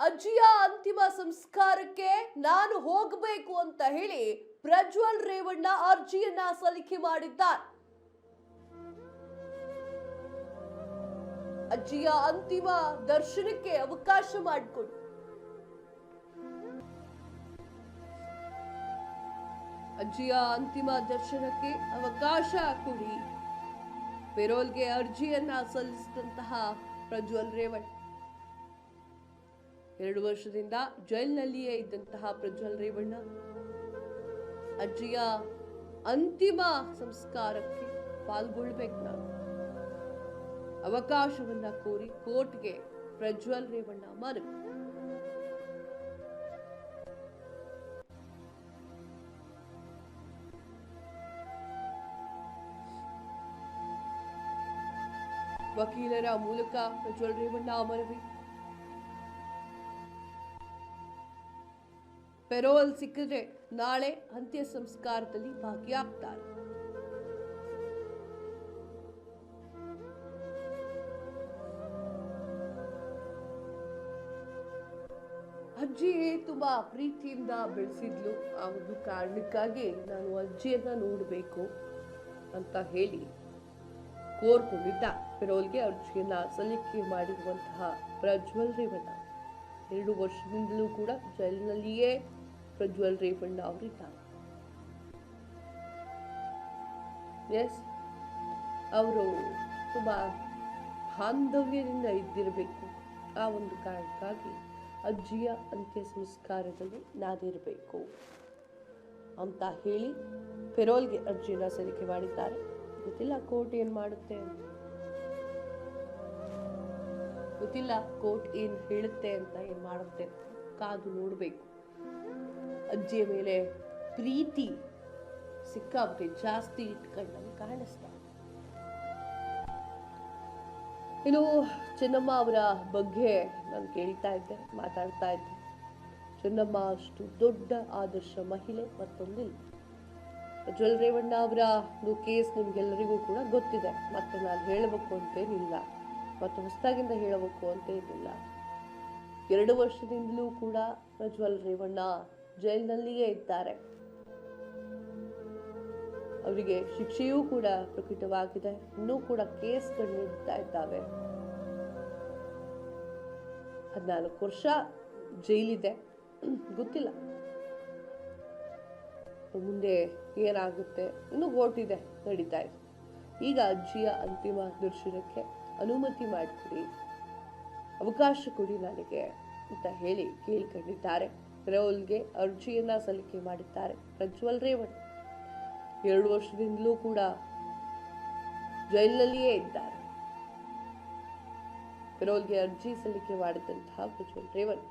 ಅಜ್ಜಿಯ ಅಂತಿಮ ಸಂಸ್ಕಾರಕ್ಕೆ ನಾನು ಹೋಗಬೇಕು ಅಂತ ಹೇಳಿ ಪ್ರಜ್ವಲ್ ರೇವಣ್ಣ ಅರ್ಜಿಯನ್ನ ಸಲ್ಲಿಕೆ ಮಾಡಿದ್ದಾರೆ. ಅಜ್ಜಿಯ ಅಂತಿಮ ದರ್ಶನಕ್ಕೆ ಅವಕಾಶ ಮಾಡಿಕೊಡಿ. ಅಜ್ಜಿಯ ಅಂತಿಮ ದರ್ಶನಕ್ಕೆ ಅವಕಾಶ ಕೊಡಿ. ಪೆರೋಲ್ಗೆ ಅರ್ಜಿಯನ್ನ ಸಲ್ಲಿಸಿದಂತಹ ಪ್ರಜ್ವಲ್ ರೇವಣ್ಣ 2 ವರ್ಷದಿಂದ ಜೈಲಿನಲ್ಲಿಯೇ ಇದ್ದಂತಹ ಪ್ರಜ್ವಲ್ ರೇವಣ್ಣ ಅಜ್ಜಿಯ ಅಂತಿಮ ಸಂಸ್ಕಾರಕ್ಕೆ ಪಾಲ್ಗೊಳ್ಬೇಕು ನಾನು ಅವಕಾಶವನ್ನ ಕೋರಿ ಕೋರ್ಟ್ಗೆ ಪ್ರಜ್ವಲ್ ರೇವಣ್ಣ ಮನವಿ. ವಕೀಲರ ಮೂಲಕ ಪ್ರಜ್ವಲ್ ರೇವಣ್ಣ ಮನವಿ. ಪೆರೋಲ್ ಸಿಕ್ಕಿದ್ರೆ ನಾಳೆ ಅಂತ್ಯ ಸಂಸ್ಕಾರದಲ್ಲಿ ಭಾಗಿಯಾಗ್ತಾರೆ. ಅಜ್ಜಿ ತುಂಬಾ ಪ್ರೀತಿಯಿಂದ ಬೆಳೆಸಿದ್ಲು. ಆ ಒಂದು ಕಾರಣಕ್ಕಾಗಿ ನಾನು ಅಜ್ಜಿಯನ್ನ ನೋಡಬೇಕು ಅಂತ ಹೇಳಿ ಕೋರ್ಕೊಂಡಿದ್ದ. ಪೆರೋಲ್ಗೆ ಅರ್ಜಿಯನ್ನ ಸಲ್ಲಿಕೆ ಮಾಡಿರುವಂತಹ ಪ್ರಜ್ವಲ್ ರೇವಣ್ಣ 2 ವರ್ಷದಿಂದಲೂ ಕೂಡ ಜೈಲಿನಲ್ಲಿಯೇ ಪ್ರಜ್ವಲ್ ರೇವಣ್ಣ ಅವರಿದ್ದಾರೆ. ಅವರು ತುಂಬಾ ಬಾಂಧವ್ಯದಿಂದ ಇದ್ದಿರಬೇಕು. ಆ ಒಂದು ಕಾರಣಕ್ಕಾಗಿ ಅಜ್ಜಿಯ ಅಂತ್ಯ ಸಂಸ್ಕಾರದಲ್ಲಿ ನಾನಿರಬೇಕು ಅಂತ ಹೇಳಿ ಪೆರೋಲ್ಗೆ ಅರ್ಜಿಯನ್ನ ಸಲ್ಲಿಕೆ ಮಾಡಿದ್ದಾರೆ. ಗೊತ್ತಿಲ್ಲ ಕೋರ್ಟ್ ಏನ್ ಮಾಡುತ್ತೆ, ಗೊತ್ತಿಲ್ಲ ಕೋರ್ಟ್ ಏನ್ ಹೇಳುತ್ತೆ ಅಂತ, ಏನ್ ಮಾಡುತ್ತೆ ಕಾದು ನೋಡ್ಬೇಕು. ಅಜ್ಜಿಯ ಮೇಲೆ ಪ್ರೀತಿ ಸಿಕ್ಕಾಪಟ್ಟೆ ಜಾಸ್ತಿ ಇಟ್ಕೊಂಡಂಗೆ ಕಾಣಿಸ್ತಾ. ಇನ್ನು ಚೆನ್ನಮ್ಮ ಅವರ ಬಗ್ಗೆ ನಾನು ಕೇಳ್ತಾ ಇದ್ದೆ, ಮಾತಾಡ್ತಾ ಇದ್ದೆ. ಚೆನ್ನಮ್ಮ ಅಷ್ಟು ದೊಡ್ಡ ಆದರ್ಶ ಮಹಿಳೆ ಮತ್ತೊಂದಿಲ್ಲ. ಪ್ರಜ್ವಲ್ ರೇವಣ್ಣ ಅವರ ಒಂದು ಕೇಸ್ ನಿಮ್ಗೆಲ್ಲರಿಗೂ ಕೂಡ ಗೊತ್ತಿದೆ. ಮತ್ತೆ ನಾನು ಹೇಳಬೇಕು ಅಂತೇನಿಲ್ಲ, ಮತ್ತು ಹೊಸದಾಗಿಂದ ಹೇಳಬೇಕು ಅಂತೇನಿಲ್ಲ. 2 ವರ್ಷದಿಂದಲೂ ಕೂಡ ಪ್ರಜ್ವಲ್ ರೇವಣ್ಣ ಜೈಲಿನಲ್ಲಿಯೇ ಇದ್ದಾರೆ. ಅವರಿಗೆ ಶಿಕ್ಷೆಯೂ ಕೂಡ ಪ್ರಕಟವಾಗಿದೆ. ಇನ್ನೂ ಕೂಡ ಕೇಸ್ಗಳು ನಡೀತಾ ಇದ್ದಾವೆ. 14 ವರ್ಷ ಜೈಲಿದೆ. ಗೊತ್ತಿಲ್ಲ ಮುಂದೆ ಏನಾಗುತ್ತೆ, ಇನ್ನೂ ಕೋರ್ಟಿದೆ, ನಡೀತಾ ಇದೆ. ಈಗ ಅಜ್ಜಿಯ ಅಂತಿಮ ದರ್ಶನಕ್ಕೆ ಅನುಮತಿ ಮಾಡಿಕೊಡಿ, ಅವಕಾಶ ಕೊಡಿ ನನಗೆ ಅಂತ ಹೇಳಿ ಕೇಳ್ಕೊಂಡಿದ್ದಾರೆ. ಪೆರೋಲ್ಗೆ ಅರ್ಜಿಯನ್ನ ಸಲ್ಲಿಕೆ ಮಾಡಿದ್ದಾರೆ ಪ್ರಜ್ವಲ್ ರೇವಣ್ಣ. 2 ವರ್ಷದಿಂದಲೂ ಕೂಡ ಜೈಲಿನಲ್ಲಿಯೇ ಇದ್ದಾರೆ. ಪೆರೋಲ್ಗೆ ಅರ್ಜಿ ಸಲ್ಲಿಕೆ ಮಾಡಿದಂತಹ ಪ್ರಜ್ವಲ್ ರೇವಣ್ಣ